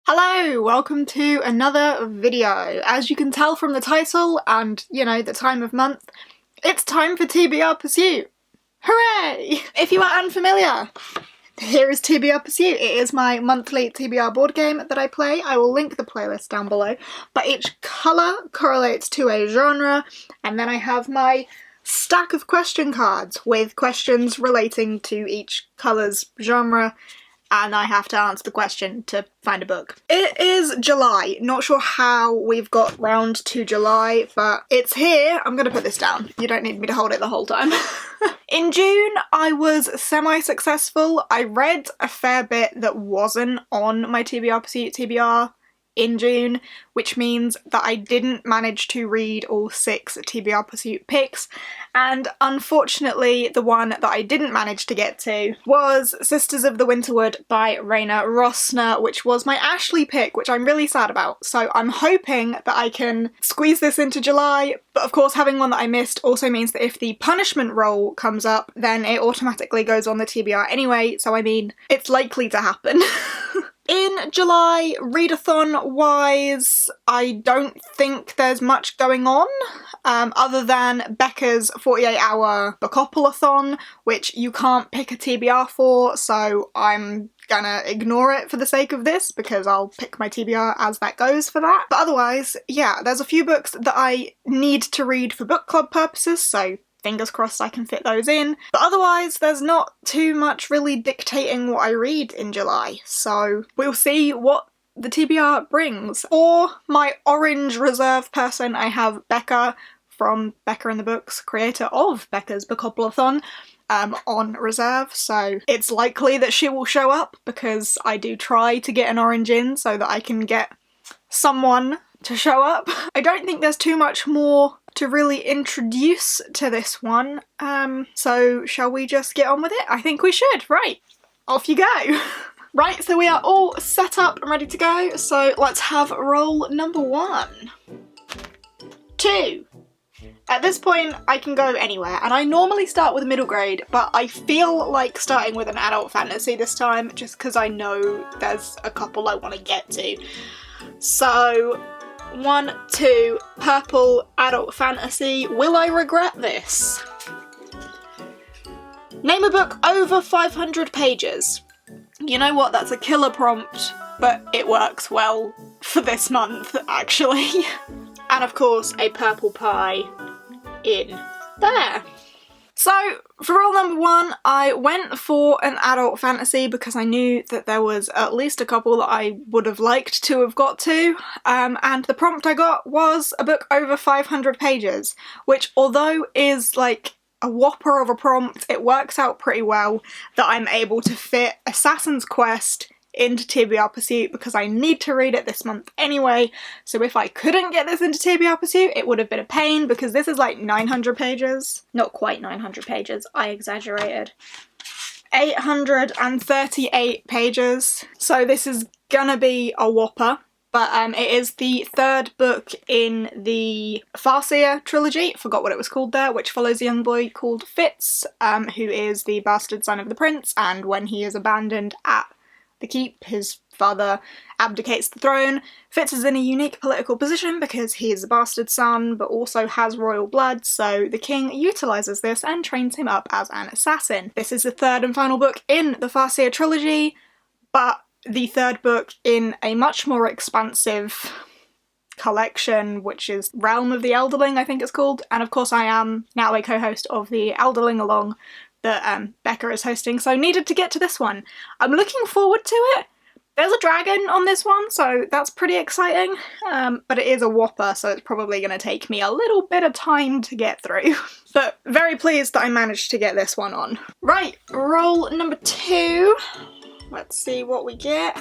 Hello, welcome to another video. As you can tell from the title and, you know, the time of month, it's time for TBR Pursuit. Hooray! If you are unfamiliar, here is TBR Pursuit. It is my monthly TBR board game that I play. I will link the playlist down below, but each colour correlates to a genre, and then I have my stack of question cards with questions relating to each colour's genre, and I have to answer the question to find a book. It is July. Not sure how we've got round to July, but it's here. I'm gonna put this down. You don't need me to hold it the whole time. In June, I was semi-successful. I read a fair bit that wasn't on my TBR Pursuit TBR in June, which means that I didn't manage to read all 6 TBR Pursuit picks, and unfortunately the one that I didn't manage to get to was Sisters of the Winterwood by Raina Rossner, which was my Ashley pick, which I'm really sad about. So I'm hoping that I can squeeze this into July, but of course having one that I missed also means that if the punishment roll comes up, then it automatically goes on the TBR anyway, so I mean, it's likely to happen. In July, readathon-wise, I don't think there's much going on, other than Becca's 48-hour Bookopoly-thon, which you can't pick a TBR for, so I'm gonna ignore it for the sake of this, because I'll pick my TBR as that goes for that. But otherwise, yeah, there's a few books that I need to read for book club purposes, so fingers crossed I can fit those in. But otherwise, there's not too much really dictating what I read in July, so we'll see what the TBR brings. For my orange reserve person, I have Becca from Becca and the Books, creator of Becca's Bookopoly-thon, on reserve, so it's likely that she will show up because I do try to get an orange in so that I can get someone to show up. I don't think there's too much more to really introduce to this one, so shall we just get on with it? I think we should. Right, off you go. Right, so we are all set up and ready to go, so let's have roll number 1. 2. At this point, I can go anywhere, and I normally start with middle grade, but I feel like starting with an adult fantasy this time, just because I know there's a couple I want to get to. So 1, 2, purple adult fantasy. Will I regret this? Name a book over 500 pages. You know what, that's a killer prompt, but it works well for this month, actually. And of course, a purple pie in there. So, for roll number 1, I went for an adult fantasy because I knew that there was at least a couple that I would have liked to have got to, and the prompt I got was a book over 500 pages, which although is like a whopper of a prompt, it works out pretty well that I'm able to fit Assassin's Quest into TBR Pursuit because I need to read it this month anyway, so if I couldn't get this into TBR Pursuit it would have been a pain because this is like 900 pages. Not quite 900 pages, I exaggerated. 838 pages, so this is gonna be a whopper. But it is the 3rd book in the Farseer trilogy, forgot what it was called there, which follows a young boy called Fitz, who is the bastard son of the prince, and when he is abandoned at the keep, his father abdicates the throne. Fitz is in a unique political position because he is a bastard son but also has royal blood, so the king utilises this and trains him up as an assassin. This is the 3rd and final book in the Farseer trilogy, but the 3rd book in a much more expansive collection, which is Realm of the Elderling, I think it's called, and of course I am now a co-host of the Elderling Along that Becca is hosting, so needed to get to this one. I'm looking forward to it. There's a dragon on this one, so that's pretty exciting, but it is a whopper, so it's probably going to take me a little bit of time to get through. But very pleased that I managed to get this one on. Right, roll number 2. Let's see what we get.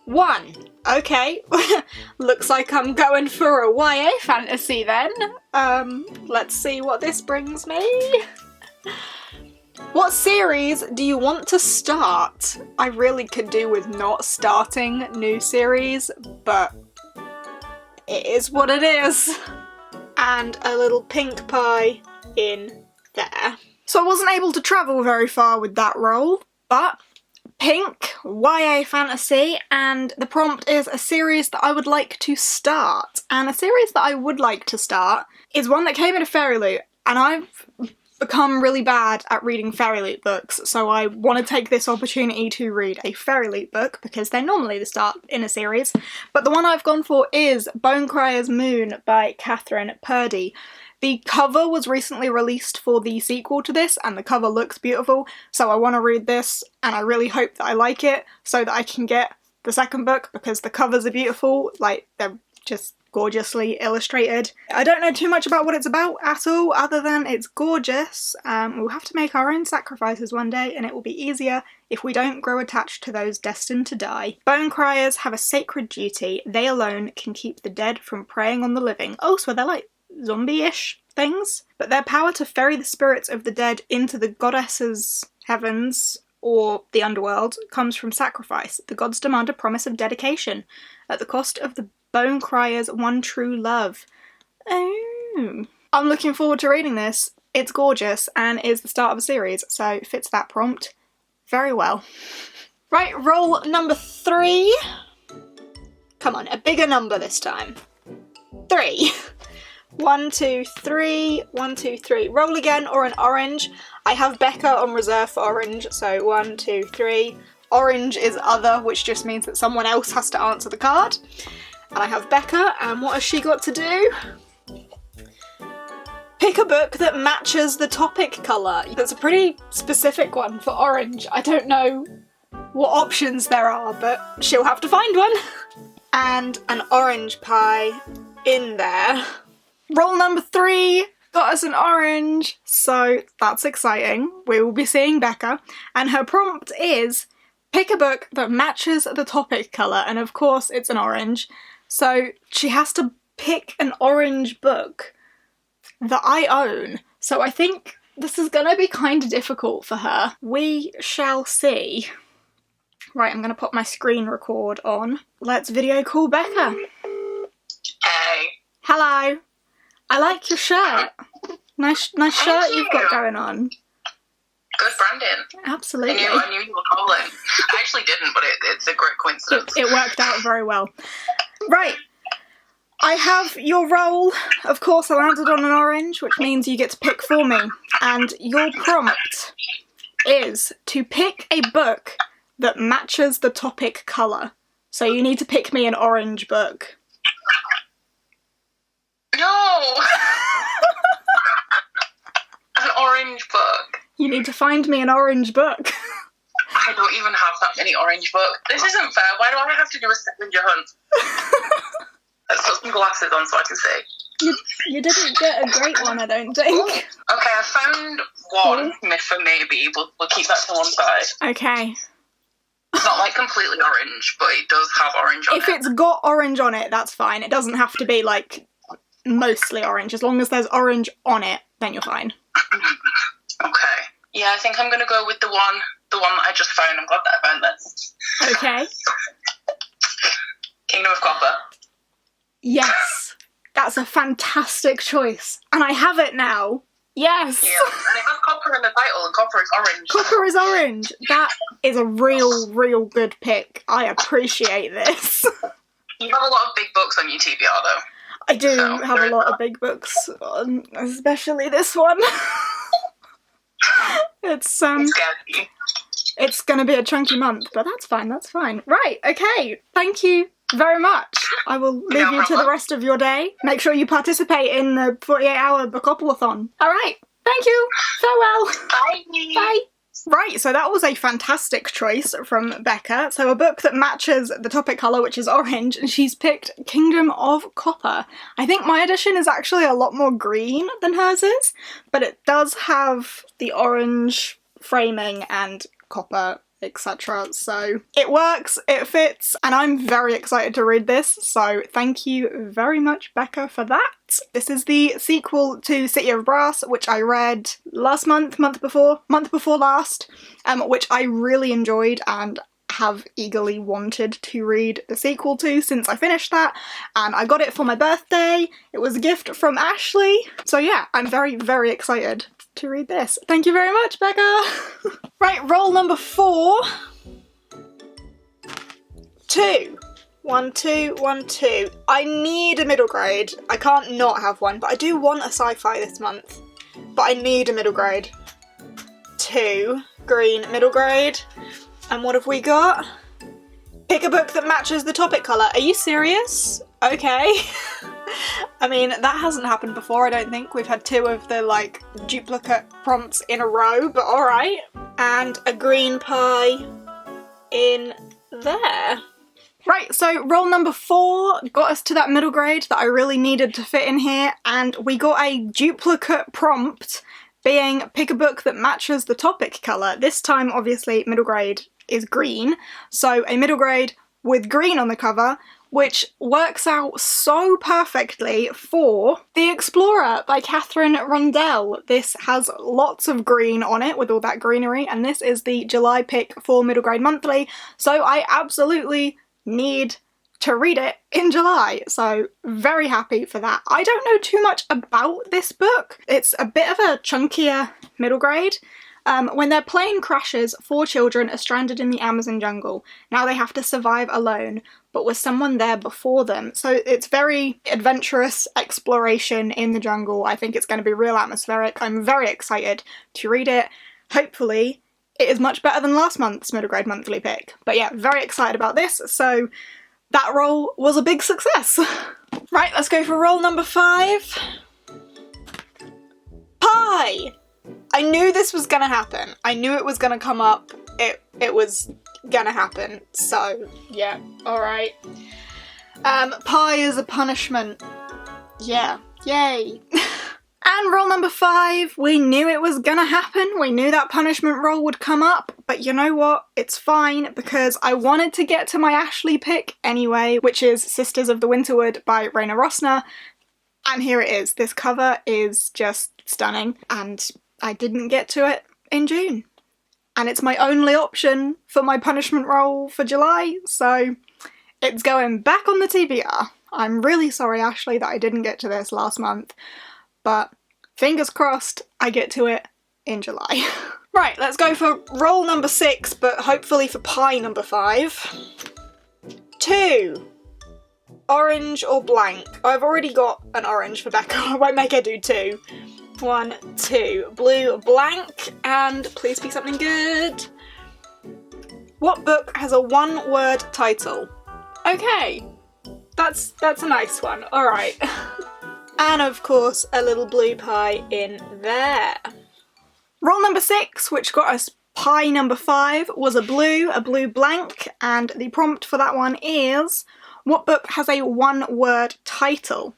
1. Okay, looks like I'm going for a YA fantasy then. Let's see what this brings me. What series do you want to start? I really could do with not starting new series, but it is what it is. And a little pink pie in there. So I wasn't able to travel very far with that roll, but pink YA fantasy, and the prompt is a series that I would like to start. And a series that I would like to start is one that came in a Fairy Loot, and I've become really bad at reading Fairy Loot books, so I want to take this opportunity to read a Fairy Loot book because they're normally the start in a series. But the one I've gone for is Bonecryer's Moon by Catherine Purdy. The cover was recently released for the sequel to this, and the cover looks beautiful, so I want to read this, and I really hope that I like it so that I can get the second book, because the covers are beautiful, like, they're just gorgeously illustrated. I don't know too much about what it's about at all, other than it's gorgeous. We'll have to make our own sacrifices one day, and it will be easier if we don't grow attached to those destined to die. Bonecryers have a sacred duty. They alone can keep the dead from preying on the living. Oh, so they're like zombie-ish things? But their power to ferry the spirits of the dead into the goddess's heavens, or the underworld, comes from sacrifice. The gods demand a promise of dedication at the cost of the Bonecryer's one true love. Oh. I'm looking forward to reading this. It's gorgeous and is the start of a series, so fits that prompt very well. Right, roll number 3. Come on, a bigger number this time. 3. 1, 2, 3, 1, 2, 3. Roll again, or an orange. I have Becca on reserve for orange, so 1, 2, 3. Orange is other, which just means that someone else has to answer the card. And I have Becca, and what has she got to do? Pick a book that matches the topic colour. That's a pretty specific one for orange. I don't know what options there are, but she'll have to find one. And an orange pie in there. Roll number 3 got us an orange, so that's exciting. We will be seeing Becca, and her prompt is pick a book that matches the topic colour, and of course it's an orange, so she has to pick an orange book that I own, so I think this is gonna be kind of difficult for her. We shall see. Right, I'm gonna put my screen record on. Let's video call Becca. Hey. Hello. I like your shirt. Nice shirt you've got going on. Good branding. Absolutely. I knew you were calling. I actually didn't, but it's a great coincidence. It worked out very well. Right. I have your roll. Of course, I landed on an orange, which means you get to pick for me. And your prompt is to pick a book that matches the topic colour. So you need to pick me an orange book. No! An orange book. You need to find me an orange book. I don't even have that many orange books. This isn't fair. Why do I have to do a scavenger hunt? Let's put some glasses on so I can see. You didn't get a great one, I don't think. Okay, I found one for maybe. We'll keep that to one side. Okay. It's not like completely orange, but it does have orange on it. If it's got orange on it, that's fine. It doesn't have to be like mostly orange. As long as there's orange on it, then you're fine. Okay. Yeah, I think I'm gonna go with the one that I just found. I'm glad that I found this. Okay. Kingdom of Copper. Yes. That's a fantastic choice. And I have it now. Yes. Yeah, and it has copper in the title, and copper is orange. Copper is orange. That is a real good pick. I appreciate this. You have a lot of big books on your TBR though. I do have a lot of big books on, especially this one. It's gonna be a chunky month, but that's fine. Right, okay. Thank you very much. I will leave you to the rest of your day. Make sure you participate in the 48-hour Bookopoly-thon. Alright, thank you. Farewell. Bye. Bye. Right, so that was a fantastic choice from Becca. So a book that matches the topic colour, which is orange, and she's picked Kingdom of Copper. I think my edition is actually a lot more green than hers is, but it does have the orange framing and copper, etc. So it works, it fits, and I'm very excited to read this, so thank you very much, Becca, for that. This is the sequel to City of Brass, which I read last month before last, which I really enjoyed and have eagerly wanted to read the sequel to since I finished that, and I got it for my birthday. It was a gift from Ashley. So yeah, I'm very excited to read this. Thank you very much, Becca! Right, roll number 4. 2. 1, 2, 1, 2. I need a middle grade. I can't not have one, but I do want a sci-fi this month. But I need a middle grade. 2. Green middle grade. And what have we got? Pick a book that matches the topic colour. Are you serious? Okay. I mean, that hasn't happened before, I don't think. We've had 2 of the, like, duplicate prompts in a row, but alright. And a green pie in there. Right, so roll number 4 got us to that middle grade that I really needed to fit in here, and we got a duplicate prompt being pick a book that matches the topic colour. This time, obviously, middle grade is green, so a middle grade with green on the cover, which works out so perfectly for The Explorer by Catherine Rundell. This has lots of green on it with all that greenery, and this is the July pick for Middle Grade Monthly, so I absolutely need to read it in July, so very happy for that. I don't know too much about this book. It's a bit of a chunkier middle grade. When their plane crashes, 4 children are stranded in the Amazon jungle. Now they have to survive alone, but with someone there before them. So it's very adventurous exploration in the jungle. I think it's going to be real atmospheric. I'm very excited to read it. Hopefully it is much better than last month's Middle Grade Monthly pick. But yeah, very excited about this. So that roll was a big success. Right, let's go for roll number 5. Pie! I knew this was gonna happen. I knew it was gonna come up. It was gonna happen. So, yeah, alright. Pie is a punishment. Yeah, yay. And roll number 5, we knew it was gonna happen. We knew that punishment roll would come up, but you know what? It's fine, because I wanted to get to my Ashley pick anyway, which is Sisters of the Winterwood by Raina Rossner. And here it is. This cover is just stunning, and I didn't get to it in June. And it's my only option for my punishment roll for July, so it's going back on the TBR. I'm really sorry, Ashley, that I didn't get to this last month, but fingers crossed I get to it in July. Right, let's go for roll number 6, but hopefully for pie number 5. 2. Orange or blank. I've already got an orange for Becca. I won't make her do 2. 1, 2. Blue, blank, and please be something good. What book has a 1-word title? Okay, that's a nice one. Alright. And of course, a little blue pie in there. Roll number 6, which got us pie number 5, was a blue blank, and the prompt for that one is, what book has a 1-word title?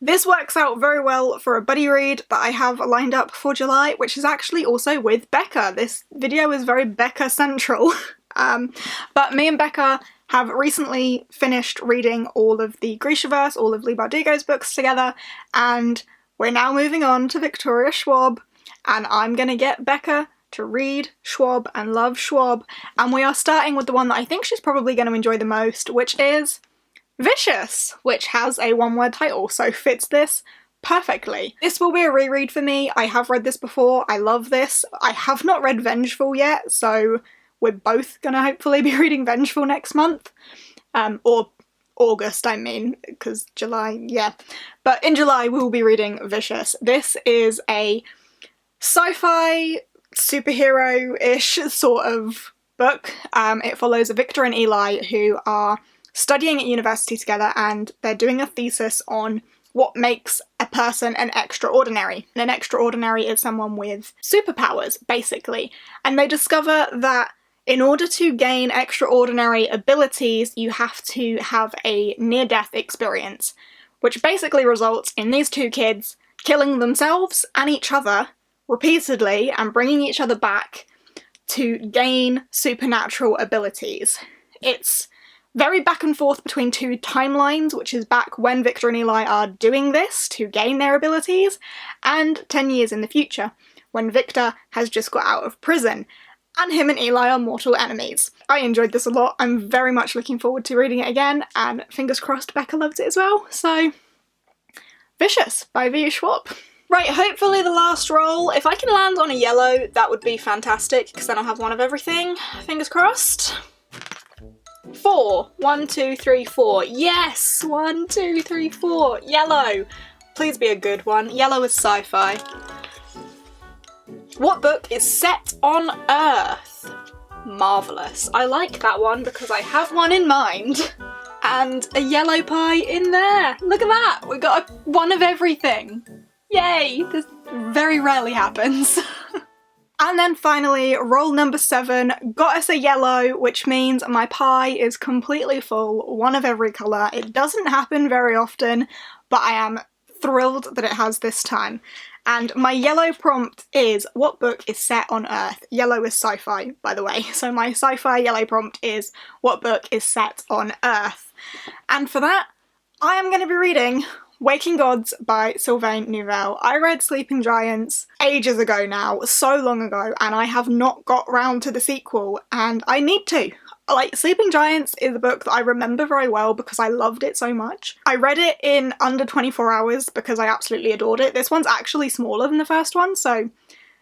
This works out very well for a buddy read that I have lined up for July, which is actually also with Becca. This video is very Becca central. But me and Becca have recently finished reading all of the Grishaverse, all of Leigh Bardugo's books together, and we're now moving on to Victoria Schwab, and I'm gonna get Becca to read Schwab and love Schwab, and we are starting with the one that I think she's probably going to enjoy the most, which is Vicious, which has a 1-word title, so fits this perfectly. This will be a reread for me. I have read this before. I love this. I have not read Vengeful yet, so we're both gonna hopefully be reading Vengeful next month. Or August, I mean, because July, yeah. But in July we will be reading Vicious. This is a sci-fi superhero-ish sort of book. It follows Victor and Eli, who are studying at university together, and they're doing a thesis on what makes a person an extraordinary. And an extraordinary is someone with superpowers, basically. And they discover that in order to gain extraordinary abilities, you have to have a near-death experience, which basically results in these 2 kids killing themselves and each other repeatedly and bringing each other back to gain supernatural abilities. It's very back and forth between 2 timelines, which is back when Victor and Eli are doing this to gain their abilities, and 10 years in the future, when Victor has just got out of prison, and him and Eli are mortal enemies. I enjoyed this a lot. I'm very much looking forward to reading it again, and fingers crossed Becca loves it as well, so Vicious by V. Schwab. Right, hopefully the last roll. If I can land on a yellow, that would be fantastic, because then I'll have one of everything. Fingers crossed. 4. 1, 2, 3, 4. Yes! 1, 2, 3, 4. Yellow. Please be a good one. Yellow is sci-fi. What book is set on Earth? Marvellous. I like that one because I have one in mind. And a yellow pie in there. Look at that! We got one of everything. Yay! This very rarely happens. And then finally, roll number 7, got us a yellow, which means my pie is completely full, one of every colour. It doesn't happen very often, but I am thrilled that it has this time. And my yellow prompt is, what book is set on Earth? Yellow is sci-fi, by the way. So my sci-fi yellow prompt is, what book is set on Earth? And for that, I am going to be reading Waking Gods by Sylvain Neuvel. I read Sleeping Giants ages ago now, so long ago, and I have not got round to the sequel, and I need to. Like, Sleeping Giants is a book that I remember very well because I loved it so much. I read it in under 24 hours because I absolutely adored it. This one's actually smaller than the first one, so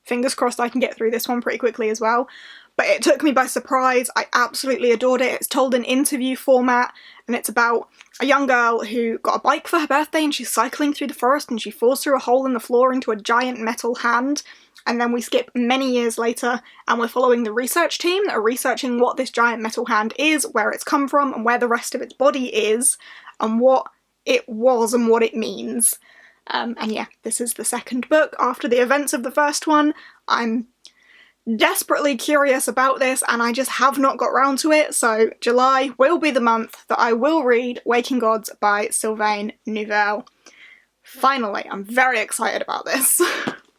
fingers crossed I can get through this one pretty quickly as well. But it took me by surprise. I absolutely adored it. It's told in interview format, and it's about a young girl who got a bike for her birthday and she's cycling through the forest and she falls through a hole in the floor into a giant metal hand. And then we skip many years later and we're following the research team that are researching what this giant metal hand is, where it's come from and where the rest of its body is, and what it was and what it means. And yeah, this is the second book after the events of the first one. I'm desperately curious about this and I just have not got round to it, so July will be the month that I will read Waking Gods by Sylvain Neuvel. Finally, I'm very excited about this.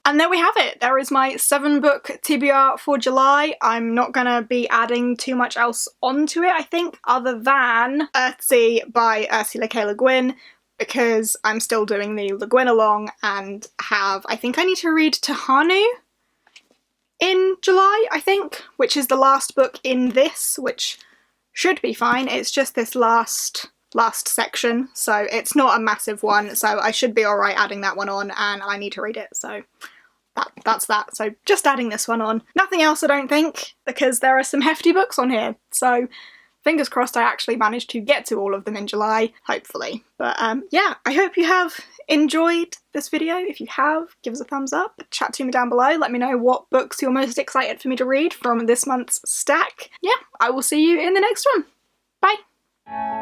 And there we have it. There is my 7-book TBR for July. I'm not gonna be adding too much else onto it, I think, other than Earthsea by Ursula K. Le Guin, because I'm still doing the Le Guin along and I think I need to read Tahanu in July, I think, which is the last book in this, which should be fine. It's just this last section, so it's not a massive one, so I should be alright adding that one on, and I need to read it, so that's that. So just adding this one on. Nothing else, I don't think, because there are some hefty books on here, so fingers crossed I actually managed to get to all of them in July, hopefully. But yeah, I hope you have enjoyed this video. If you have, give us a thumbs up, chat to me down below, let me know what books you're most excited for me to read from this month's stack. Yeah, I will see you in the next one. Bye!